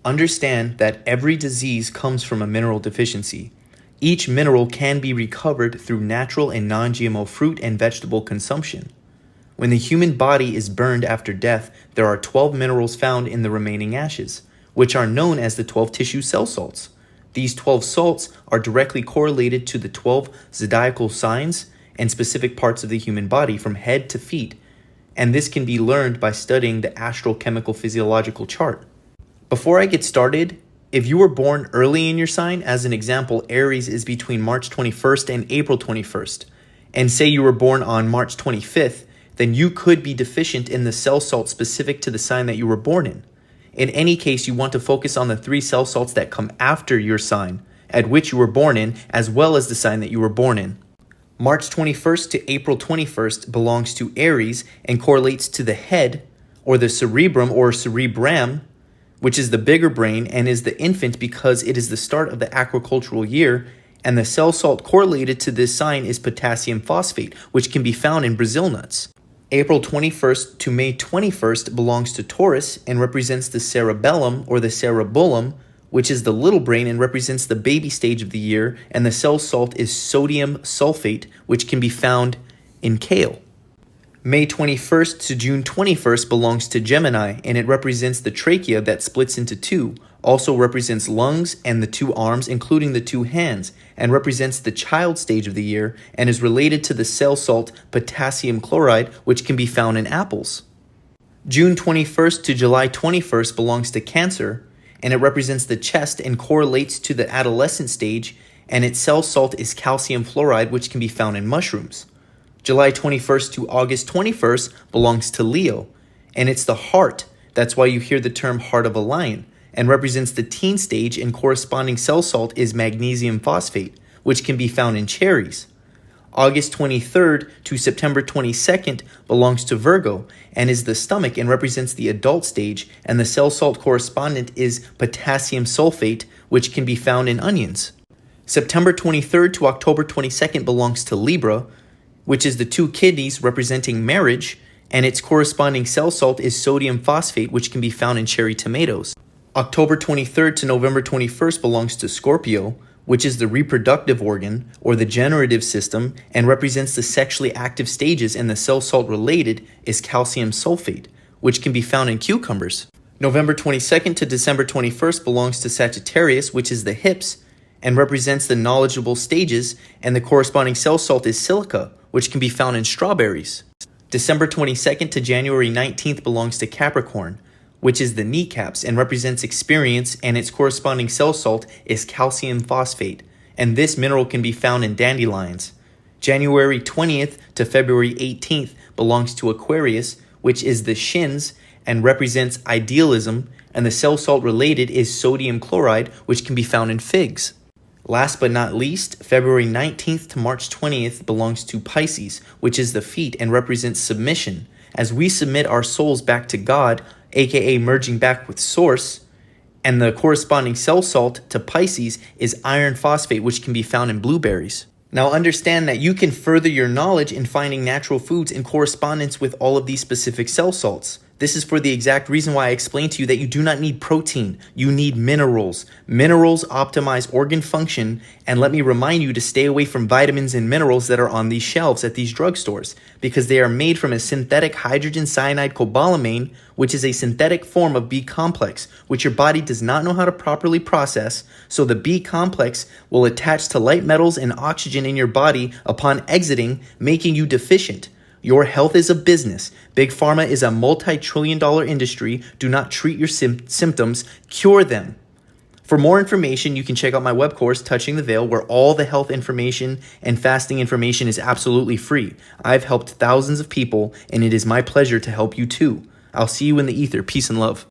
Understand that every disease comes from a mineral deficiency. Each mineral can be recovered through natural and non-GMO fruit and vegetable consumption. When the human body is burned after death, there are 12 minerals found in the remaining ashes, which are known as the 12 tissue cell salts. These 12 salts are directly correlated to the 12 zodiacal signs and specific parts of the human body from head to feet, and this can be learned by studying the astral chemical physiological chart. Before I get started, if you were born early in your sign, as an example, Aries is between March 21st and April 21st, and say you were born on March 25th, then you could be deficient in the cell salt specific to the sign that you were born in. In any case, you want to focus on the 3 cell salts that come after your sign, at which you were born in, as well as the sign that you were born in. March 21st to April 21st belongs to Aries and correlates to the head, or the cerebrum or cerebrum, which is the bigger brain and is the infant because it is the start of the agricultural year, and the cell salt correlated to this sign is potassium phosphate, which can be found in Brazil nuts. April 21st to May 21st belongs to Taurus and represents the cerebellum or the cerebellum, which is the little brain and represents the baby stage of the year, and the cell salt is sodium sulfate, which can be found in kale. May 21st to June 21st belongs to Gemini, and it represents the trachea that splits into 2, also represents lungs and the 2 arms, including the 2 hands, and represents the child stage of the year, and is related to the cell salt potassium chloride, which can be found in apples. June 21st to July 21st belongs to Cancer, and it represents the chest and correlates to the adolescent stage, and its cell salt is calcium fluoride, which can be found in mushrooms. July 21st to August 21st belongs to Leo, and it's the heart. That's why you hear the term heart of a lion, and represents the teen stage, and corresponding cell salt is magnesium phosphate, which can be found in cherries. August 23rd to September 22nd belongs to Virgo and is the stomach and represents the adult stage, and the cell salt correspondent is potassium sulfate, which can be found in onions. September 23rd to October 22nd belongs to Libra, which is the 2 kidneys representing marriage, and its corresponding cell salt is sodium phosphate, which can be found in cherry tomatoes. October 23rd to November 21st belongs to Scorpio, which is the reproductive organ or the generative system and represents the sexually active stages, and the cell salt related is calcium sulfate, which can be found in cucumbers. November 22nd to December 21st belongs to Sagittarius, which is the hips and represents the knowledgeable stages, and the corresponding cell salt is silica, which can be found in strawberries. December 22nd to January 19th belongs to Capricorn, which is the kneecaps and represents experience, and its corresponding cell salt is calcium phosphate, and this mineral can be found in dandelions. January 20th to February 18th belongs to Aquarius, which is the shins and represents idealism, and the cell salt related is sodium chloride, which can be found in figs. Last but not least, February 19th to March 20th belongs to Pisces, which is the feet and represents submission, as we submit our souls back to God, aka merging back with Source, and the corresponding cell salt to Pisces is iron phosphate, which can be found in blueberries. Now understand that you can further your knowledge in finding natural foods in correspondence with all of these specific cell salts. This is for the exact reason why I explained to you that you do not need protein, you need minerals. Minerals optimize organ function, and let me remind you to stay away from vitamins and minerals that are on these shelves at these drugstores, because they are made from a synthetic hydrogen cyanide cobalamin, which is a synthetic form of B complex, which your body does not know how to properly process, so the B complex will attach to light metals and oxygen in your body upon exiting, making you deficient. Your health is a business. Big Pharma is a multi-trillion-dollar industry. Do not treat your symptoms, cure them. For more information, you can check out my web course, Touching the Veil, where all the health information and fasting information is absolutely free. I've helped thousands of people, and it is my pleasure to help you too. I'll see you in the ether. Peace and love.